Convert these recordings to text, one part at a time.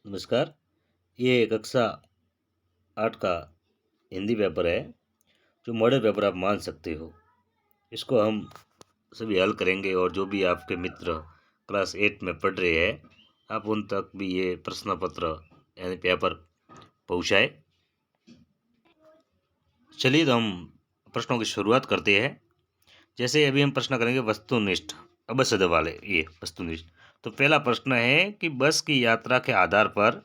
नमस्कार। ये कक्षा 8 का हिंदी पेपर है, जो मॉडल पेपर आप मान सकते हो। इसको हम सभी हल करेंगे और जो भी आपके मित्र क्लास 8 में पढ़ रहे हैं, आप उन तक भी ये प्रश्न पत्र यानी पेपर पहुँचाए। चलिए तो हम प्रश्नों की शुरुआत करते हैं। जैसे अभी हम प्रश्न करेंगे वस्तुनिष्ठ अबसद वाले, ये वस्तुनिष्ठ। तो पहला प्रश्न है कि बस की यात्रा के आधार पर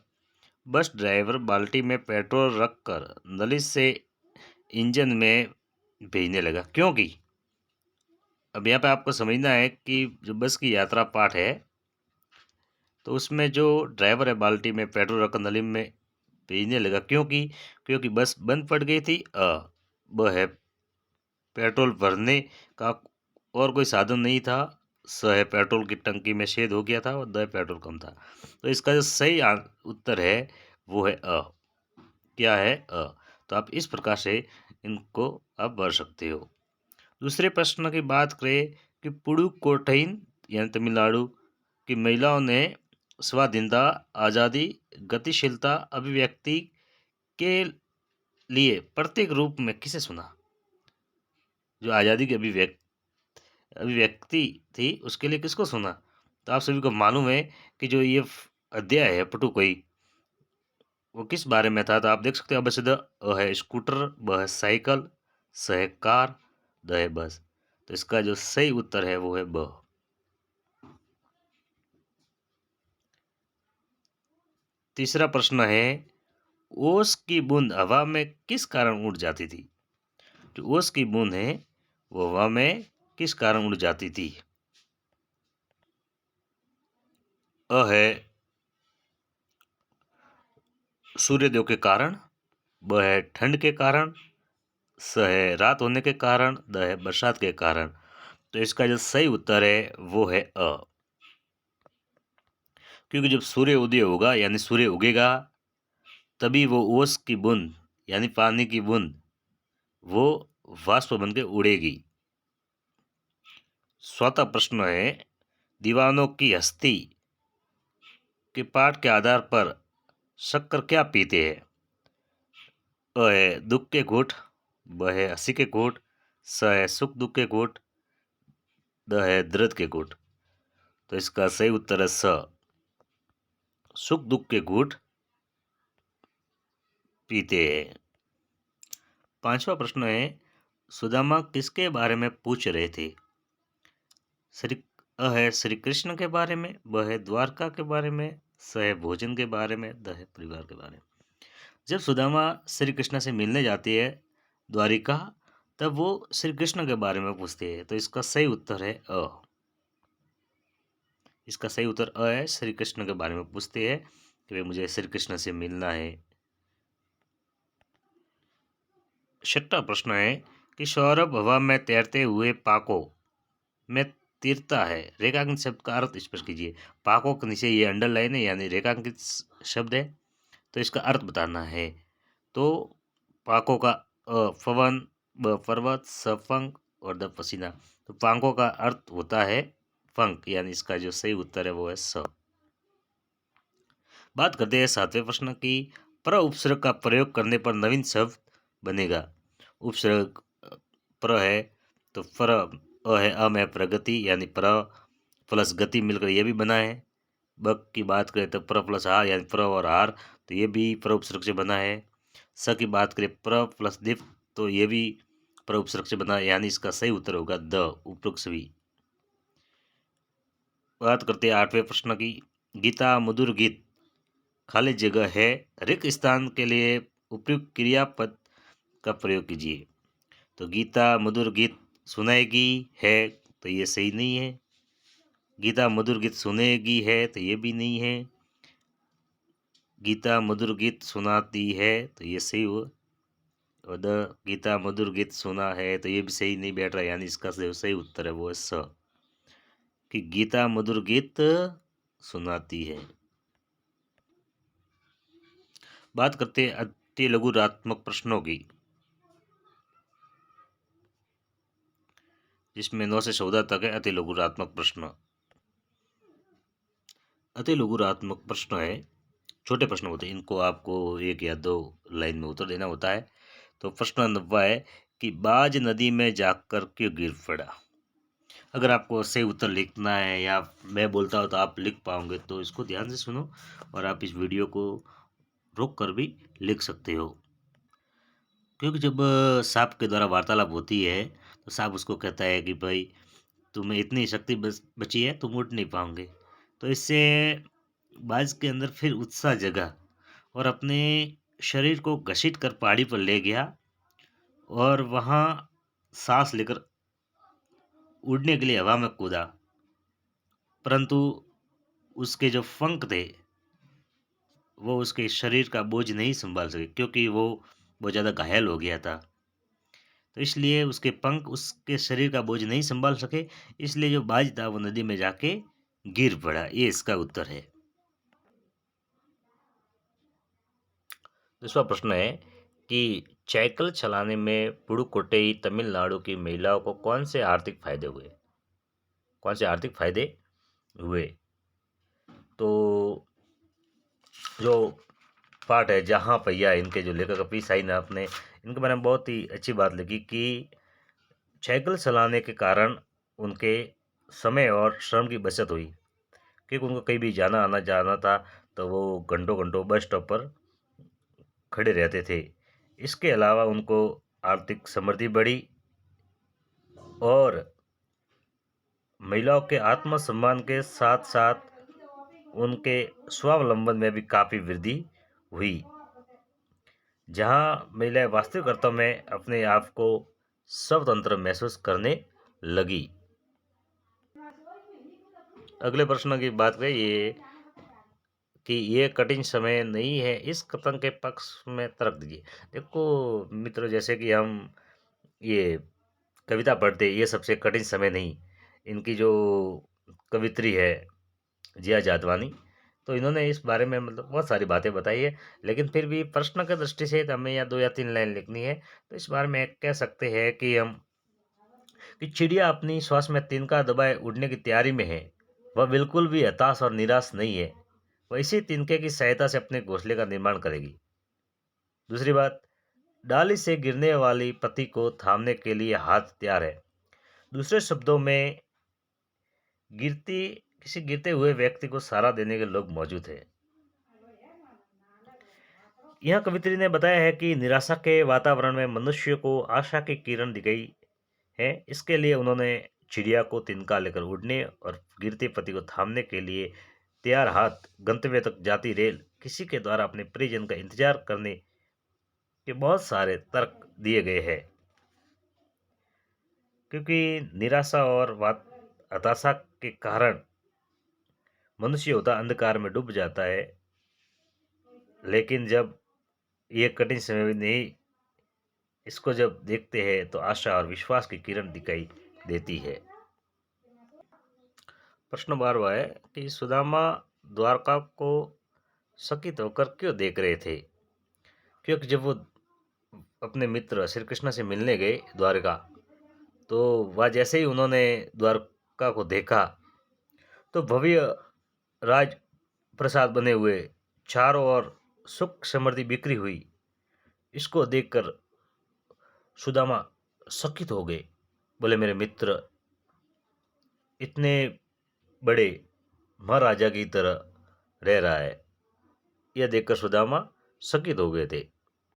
बस ड्राइवर बाल्टी में पेट्रोल रखकर नली से इंजन में भेजने लगा, क्योंकि अब यहाँ पे आपको समझना है कि जो बस की यात्रा पाठ है, तो उसमें जो ड्राइवर है बाल्टी में पेट्रोल रखकर नली में भेजने लगा, क्योंकि बस बंद पड़ गई थी। ब है पेट्रोल भरने का और कोई साधन नहीं था। स है पेट्रोल की टंकी में छेद हो गया था। और द पेट्रोल कम था। तो इसका जो सही उत्तर है वो है अ। क्या है? अ। तो आप इस प्रकार से इनको आप भर सकते हो। दूसरे प्रश्न की बात करें कि पुडुकोट्टई यानी तमिलनाडु की महिलाओं ने स्वाधीनता, आज़ादी, गतिशीलता, अभिव्यक्ति के लिए प्रत्येक रूप में किसे सुना? जो आज़ादी की अभिव्यक्ति थी, उसके लिए किसको सुना? तो आप सभी को मालूम है कि जो ये अध्याय है पुडुकोट्टई, वो किस बारे में था? तो आप देख सकते हो। अब सीधा अ है स्कूटर, ब है साइकिल, स है कार, द है बस। तो इसका जो सही उत्तर है वो है ब। तीसरा प्रश्न है, ओस की बूंद हवा में किस कारण उड़ जाती थी? जो ओस की बूंद है वो हवा में किस कारण उड़ जाती थी? अ है सूर्यदेव के कारण, ब है ठंड के कारण, स है रात होने के कारण, द है बरसात के कारण। तो इसका जो सही उत्तर है वो है अ। क्योंकि जब सूर्य उदय होगा यानी सूर्य उगेगा, तभी वो ओस की बूंद यानी पानी की बूंद वो वाष्प बन के उड़ेगी। चौथा प्रश्न है, दीवानों की हस्ती के पाठ के आधार पर शक्कर क्या पीते हैं? अ है दुख के घूंट, ब है हंसी के घूंट, स है सुख दुख के घूंट, द है दर्द के घूंट। तो इसका सही उत्तर है स, सुख दुख के घूंट पीते हैं। पांचवा प्रश्न है, सुदामा किसके बारे में पूछ रहे थे? श्री अ है श्री कृष्ण के बारे में, ब है द्वारका के बारे में, स है भोजन के बारे में, द है परिवार के बारे में। जब सुदामा श्री कृष्ण से मिलने जाती है द्वारिका, तब वो श्री कृष्ण के बारे में पूछते हैं। तो इसका सही उत्तर है अ। इसका सही उत्तर अ है, श्री कृष्ण के बारे में पूछते हैं कि भाई मुझे श्री कृष्ण से मिलना है। छठा प्रश्न है कि सौरभ हवा में तैरते हुए पाकों में तीरता है। रेखांकित शब्द का अर्थ स्पष्ट कीजिए। पाकों के नीचे ये अंडरलाइन है यानी रेखांकित शब्द है, तो इसका अर्थ बताना है। तो पाकों का पवन, ब पर्वत, स पंख और द पसीना। तो पाकों का अर्थ होता है पंख, यानी इसका जो सही उत्तर है वो है स। बात करते हैं सातवें प्रश्न की, प्र उपसर्ग का प्रयोग करने पर नवीन शब्द बनेगा। उपसर्ग प्र है, तो प्र अ है, अ में प्रगति यानी प्र प्लस गति मिलकर ये भी बना है। ब की बात करें तो प्र प्लस हार यानी प्र और हार, तो ये भी प्र उपसर्ग से बना है। स की बात करें प्र प्लस दीप, तो ये भी प्र उपसर्ग से बना है, यानी इसका सही उत्तर होगा द, उपरोक्त सभी। बात करते हैं आठवें प्रश्न की, गीता मधुर गीत खाली जगह है रिक्त स्थान के लिए उपयुक्त क्रियापद का प्रयोग कीजिए। तो गीता मधुर गीत सुनाएगी है, तो ये सही नहीं है। गीता मधुर गीत सुनेगी है, तो ये भी नहीं है। गीता मधुर गीत सुनाती है, तो ये सही हो। और द गीता मधुर गीत सुना है, तो ये भी सही नहीं बैठ रहा, यानी इसका सही उत्तर है वो है स, कि गीता मधुर गीत सुनाती है। बात करते हैं अति लघुरात्मक प्रश्नों की, जिसमें 9 से 14 तक है अति लघुरात्मक प्रश्न। अति लघुरात्मक प्रश्न है, छोटे प्रश्न होते हैं, इनको आपको 1 या 2 लाइन में उत्तर देना होता है। तो प्रश्न 90 है कि बाज नदी में जाकर क्यों गिर पड़ा? अगर आपको सही उत्तर लिखना है या मैं बोलता हूँ तो आप लिख पाओगे, तो इसको ध्यान से सुनो और आप इस वीडियो को रोक कर भी लिख सकते हो। क्योंकि जब सांप के द्वारा वार्तालाप होती है, तो सांप उसको कहता है कि भाई तुम्हें इतनी शक्ति बची है, तुम उठ नहीं पाओगे। तो इससे बाज के अंदर फिर उत्साह जगा और अपने शरीर को घसीट कर पहाड़ी पर ले गया और वहाँ सांस लेकर उड़ने के लिए हवा में कूदा। परंतु उसके जो पंख थे, वो उसके शरीर का बोझ नहीं संभाल सके, क्योंकि वो बहुत ज़्यादा घायल हो गया था। तो इसलिए उसके पंख उसके शरीर का बोझ नहीं संभाल सके, इसलिए जो बाज था वो नदी में जाके गिर पड़ा। ये इसका उत्तर है। दूसरा प्रश्न है कि साइकिल चलाने में पुडुकोट्टई तमिलनाडु की महिलाओं को कौन से आर्थिक फायदे हुए? कौन से आर्थिक फायदे हुए? तो जो पार्ट है जहाँ पहिया, इनके जो लेखक पी साई ने अपने इनके बारे में बहुत ही अच्छी बात लिखी कि साइकिल चलाने के कारण उनके समय और श्रम की बचत हुई, क्योंकि उनको कहीं भी जाना आना जाना था तो वो घंटों घंटों बस स्टॉप पर खड़े रहते थे। इसके अलावा उनको आर्थिक समृद्धि बढ़ी और महिलाओं के आत्मसम्मान के साथ साथ उनके स्वावलंबन में भी काफ़ी वृद्धि हुई, जहां महिलाएं वास्तविक अर्थों में अपने आप को स्वतंत्र महसूस करने लगी। अगले प्रश्न की बात करें ये कि ये कठिन समय नहीं है, इस कथन के पक्ष में तर्क दीजिए। देखो मित्रों, जैसे कि हम ये कविता पढ़ते, ये सबसे कठिन समय नहीं। इनकी जो कवित्री है जिया जादवानी, तो इन्होंने इस बारे में मतलब बहुत सारी बातें बताई है, लेकिन फिर भी प्रश्न की दृष्टि से तो हमें या 2 या 3 लाइन लिखनी है। तो इस बारे में कह सकते हैं कि हम कि चिड़िया अपनी श्वास में तिनका दबाए उड़ने की तैयारी में है। वह बिल्कुल भी हताश और निराश नहीं है। वह इसी तिनके की सहायता से अपने घोंसले का निर्माण करेगी। दूसरी बात, डाली से गिरने वाली पत्ती को थामने के लिए हाथ तैयार है। दूसरे शब्दों में गिरती किसी गिरते हुए व्यक्ति को सहारा देने के लोग मौजूद हैं। यह कवित्री ने बताया है कि निराशा के वातावरण में मनुष्य को आशा की किरण दिखाई है। इसके लिए उन्होंने चिड़िया को तिनका लेकर उड़ने और गिरती पत्ती को थामने के लिए तैयार हाथ, गंतव्य तक जाती रेल, किसी के द्वारा अपने परिजन का इंतजार करने के बहुत सारे तर्क दिए गए हैं। क्योंकि निराशा और हताशा के कारण मनुष्य होता अंधकार में डूब जाता है, लेकिन जब ये कठिन समय में नहीं, इसको जब देखते हैं तो आशा और विश्वास की किरण दिखाई देती है। प्रश्न 12वां है कि सुदामा द्वारका को चकित होकर क्यों देख रहे थे? क्योंकि जब वो अपने मित्र श्री कृष्ण से मिलने गए द्वारका, तो वह जैसे ही उन्होंने द्वारका को देखा, तो भव्य राज प्रसाद बने हुए चारों ओर सुख समृद्धि बिखरी हुई, इसको देखकर सुदामा चकित हो गए। बोले मेरे मित्र इतने बड़े महाराजा की तरह रह रहा है। यह देखकर सुदामा चकित हो गए थे।